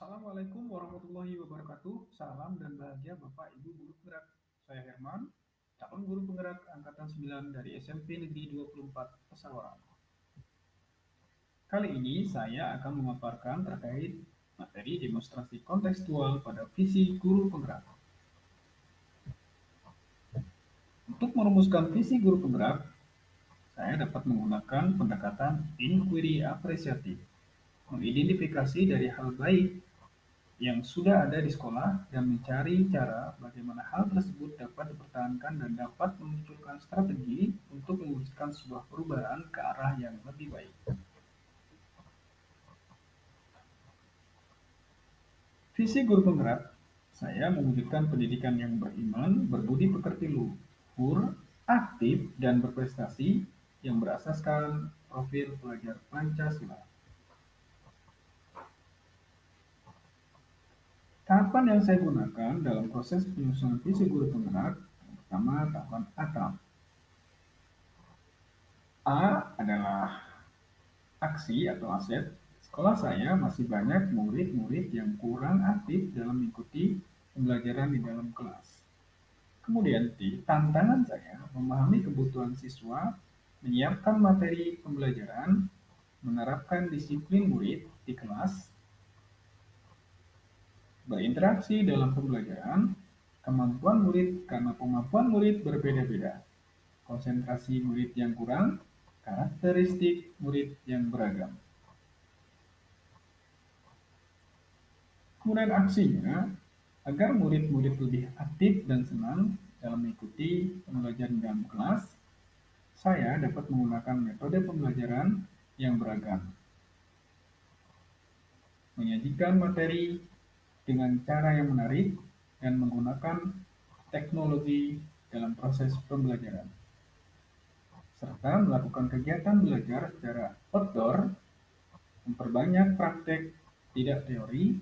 Assalamualaikum warahmatullahi wabarakatuh. Salam dan bahagia Bapak Ibu Guru Penggerak. Saya Herman, calon guru penggerak angkatan 9 dari SMP Negeri 24 Pesawaran. Kali ini saya akan memaparkan terkait materi demonstrasi kontekstual pada visi guru penggerak. Untuk merumuskan visi guru penggerak, saya dapat menggunakan pendekatan inquiry apresiatif, mengidentifikasi dari hal baik yang sudah ada di sekolah dan mencari cara bagaimana hal tersebut dapat dipertahankan dan dapat memunculkan strategi untuk mewujudkan sebuah perubahan ke arah yang lebih baik. Visi guru penggerak, saya mewujudkan pendidikan yang beriman, berbudi pekerti luhur, aktif, dan berprestasi yang berasaskan profil pelajar Pancasila. Tahapan yang saya gunakan dalam proses penyusunan visi guru penggerak, yang pertama tahapan ATAM. A adalah aksi atau aset. Sekolah saya masih banyak murid-murid yang kurang aktif dalam mengikuti pembelajaran di dalam kelas. Kemudian T, tantangan saya memahami kebutuhan siswa, menyiapkan materi pembelajaran, menerapkan disiplin murid di kelas, berinteraksi dalam pembelajaran, kemampuan murid karena kemampuan murid berbeda-beda, konsentrasi murid yang kurang, karakteristik murid yang beragam. Kemudian aksinya, agar murid-murid lebih aktif dan senang dalam mengikuti pembelajaran dalam kelas, saya dapat menggunakan metode pembelajaran yang beragam. Menyajikan materi dengan cara yang menarik dan menggunakan teknologi dalam proses pembelajaran. Serta melakukan kegiatan belajar secara outdoor, memperbanyak praktek tidak teori,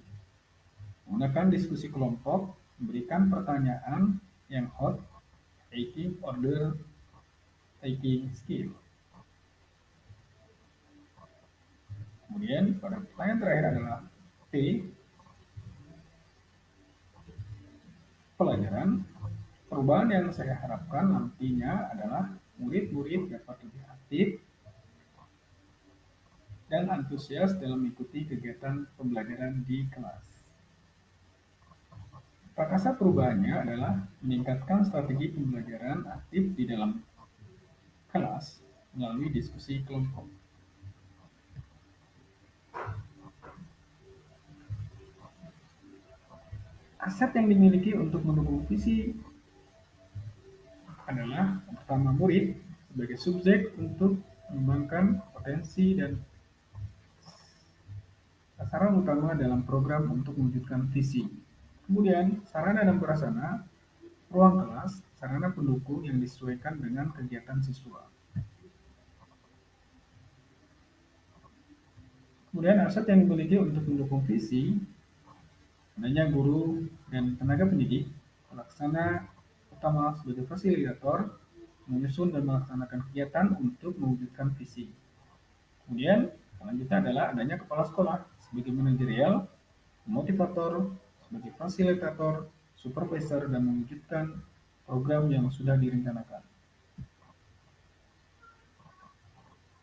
menggunakan diskusi kelompok, memberikan pertanyaan yang hot, taking order, taking skill. Kemudian pada pertanyaan terakhir adalah P, pelajaran. Perubahan yang saya harapkan nantinya adalah murid-murid dapat lebih aktif dan antusias dalam mengikuti kegiatan pembelajaran di kelas. Prakasa perubahannya adalah meningkatkan strategi pembelajaran aktif di dalam kelas melalui diskusi kelompok. Aset yang dimiliki untuk mendukung visi adalah pertama murid sebagai subjek untuk mengembangkan potensi dan sasaran utama dalam program untuk mewujudkan visi. Kemudian sarana dan prasarana, ruang kelas, sarana pendukung yang disesuaikan dengan kegiatan siswa. Kemudian aset yang dimiliki untuk mendukung visi adanya guru dan tenaga pendidik, pelaksana utama sebagai fasilitator, menyusun dan melaksanakan kegiatan untuk mewujudkan visi. Kemudian selanjutnya adalah adanya kepala sekolah sebagai manajerial, motivator, sebagai fasilitator, supervisor, dan mewujudkan program yang sudah direncanakan.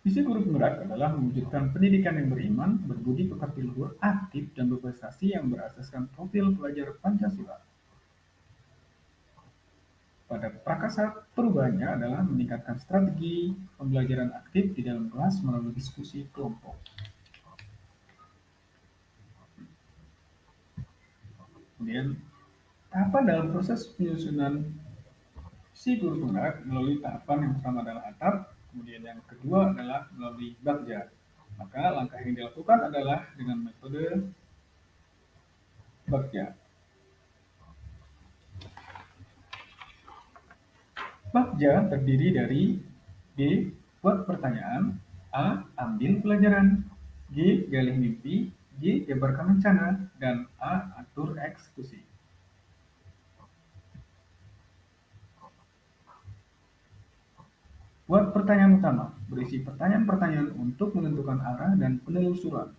Visi guru penggerak adalah mewujudkan pendidikan yang beriman, berbudi pekerti luhur, aktif, dan berprestasi yang berasaskan profil pelajar Pancasila. Pada prakasa perubahannya adalah meningkatkan strategi pembelajaran aktif di dalam kelas melalui diskusi kelompok. Kemudian tahapan dalam proses penyusunan visi guru penggerak melalui tahapan yang pertama adalah atap, kemudian yang kedua adalah melalui bagja. Maka langkah yang dilakukan adalah dengan metode bagja. Bagja terdiri dari B. Buat pertanyaan, A. Ambil pelajaran, G. Galih mimpi, G. Jabarkan rencana, dan A. Atur eksekusi. Buat pertanyaan utama, berisi pertanyaan-pertanyaan untuk menentukan arah dan penelusuran.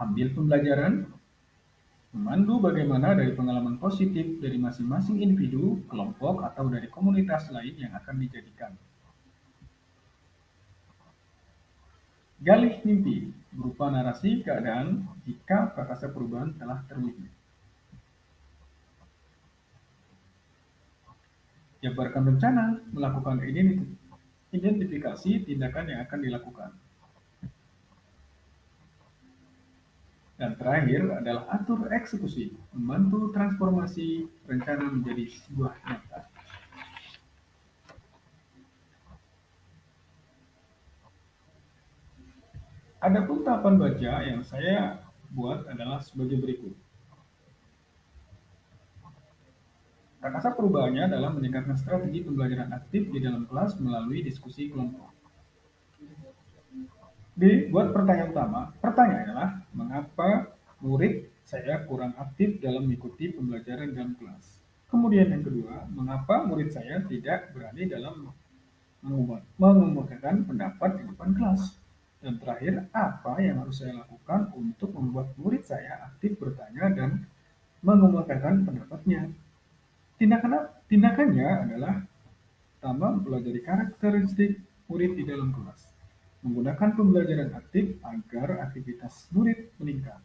ambil pembelajaran, memandu bagaimana dari pengalaman positif dari masing-masing individu, kelompok, atau dari komunitas lain yang akan dijadikan. Galih mimpi berupa narasi keadaan jika prakasa perubahan telah terwujud. Jabarkan rencana, melakukan identifikasi tindakan yang akan dilakukan. Dan terakhir adalah atur eksekusi, membantu transformasi rencana menjadi sebuah nyata. Adapun tahapan baca yang saya buat adalah sebagai berikut. Prakasa perubahannya adalah meningkatkan strategi pembelajaran aktif di dalam kelas melalui diskusi kelompok. Buat pertanyaan utama, pertanyaan adalah mengapa murid saya kurang aktif dalam mengikuti pembelajaran dalam kelas. Kemudian yang kedua, mengapa murid saya tidak berani dalam mengemukakan pendapat di depan kelas. Dan terakhir, apa yang harus saya lakukan untuk membuat murid saya aktif bertanya dan mengemukakan pendapatnya. Tindakannya adalah pertama, mempelajari karakteristik murid di dalam kelas. Menggunakan pembelajaran aktif agar aktivitas murid meningkat.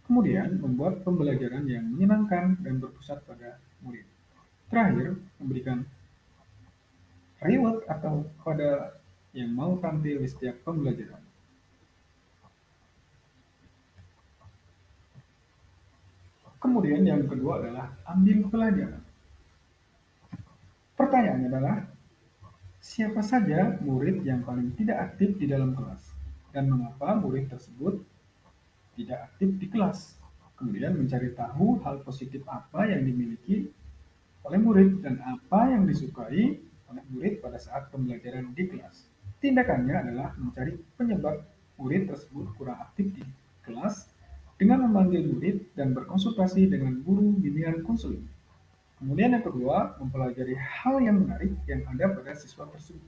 Kemudian, membuat pembelajaran yang menyenangkan dan berpusat pada murid. Terakhir, memberikan reward atau pada yang mau tampil di setiap pembelajaran. Kemudian yang kedua adalah ambil pelajaran. Pertanyaannya adalah, siapa saja murid yang paling tidak aktif di dalam kelas? Dan mengapa murid tersebut tidak aktif di kelas? Kemudian mencari tahu hal positif apa yang dimiliki oleh murid dan apa yang disukai oleh murid pada saat pembelajaran di kelas. Tindakannya adalah mencari penyebab murid tersebut kurang aktif di kelas dengan memanggil murid dan berkonsultasi dengan guru bimbingan konseling. Kemudian yang kedua, mempelajari hal yang menarik yang ada pada siswa tersebut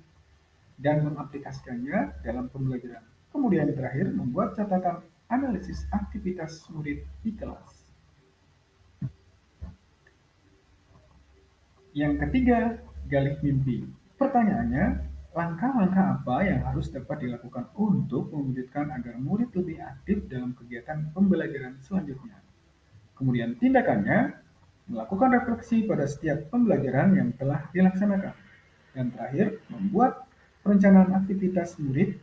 dan mengaplikasikannya dalam pembelajaran. Kemudian yang terakhir, membuat catatan analisis aktivitas murid di kelas. Yang ketiga, gali mimpi. Pertanyaannya, langkah-langkah apa yang harus dapat dilakukan untuk mewujudkan agar murid lebih aktif dalam kegiatan pembelajaran selanjutnya? Kemudian tindakannya, melakukan refleksi pada setiap pembelajaran yang telah dilaksanakan. Dan terakhir, membuat perencanaan aktivitas murid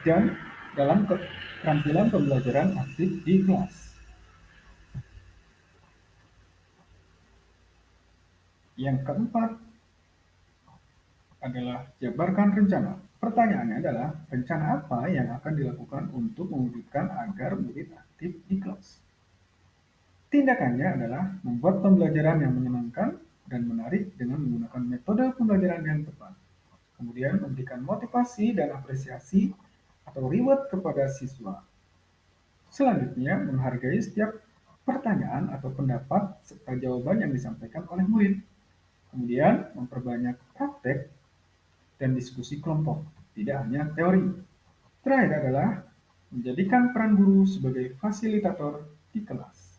dan dalam keterampilan pembelajaran aktif di kelas. Yang keempat adalah jabarkan rencana. Pertanyaannya adalah, rencana apa yang akan dilakukan untuk mewujudkan agar murid aktif di kelas? Tindakannya adalah membuat pembelajaran yang menyenangkan dan menarik dengan menggunakan metode pembelajaran yang tepat. Kemudian memberikan motivasi dan apresiasi atau reward kepada siswa. Selanjutnya, menghargai setiap pertanyaan atau pendapat serta jawaban yang disampaikan oleh murid. Kemudian, memperbanyak praktek dan diskusi kelompok, tidak hanya teori. Terakhir adalah menjadikan peran guru sebagai fasilitator di kelas.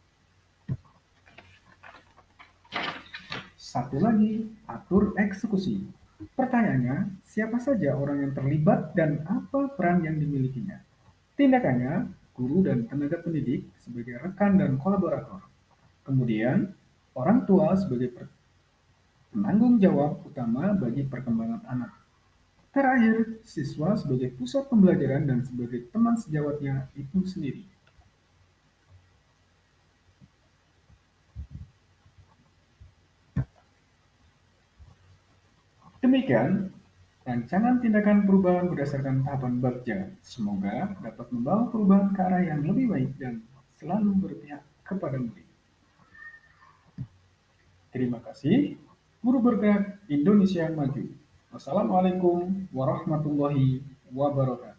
Satu lagi, atur eksekusi. Pertanyaannya, siapa saja orang yang terlibat dan apa peran yang dimilikinya? Tindakannya, guru dan tenaga pendidik sebagai rekan dan kolaborator. Kemudian, orang tua sebagai penanggung jawab utama bagi perkembangan anak. Terakhir, siswa sebagai pusat pembelajaran dan sebagai teman sejawatnya itu sendiri. Demikian rancangan tindakan perubahan berdasarkan tahapan bagja. Semoga dapat membawa perubahan ke arah yang lebih baik dan selalu berpihak kepada murid. Terima kasih. Guru Bergerak Indonesia Maju. Wassalamualaikum warahmatullahi wabarakatuh.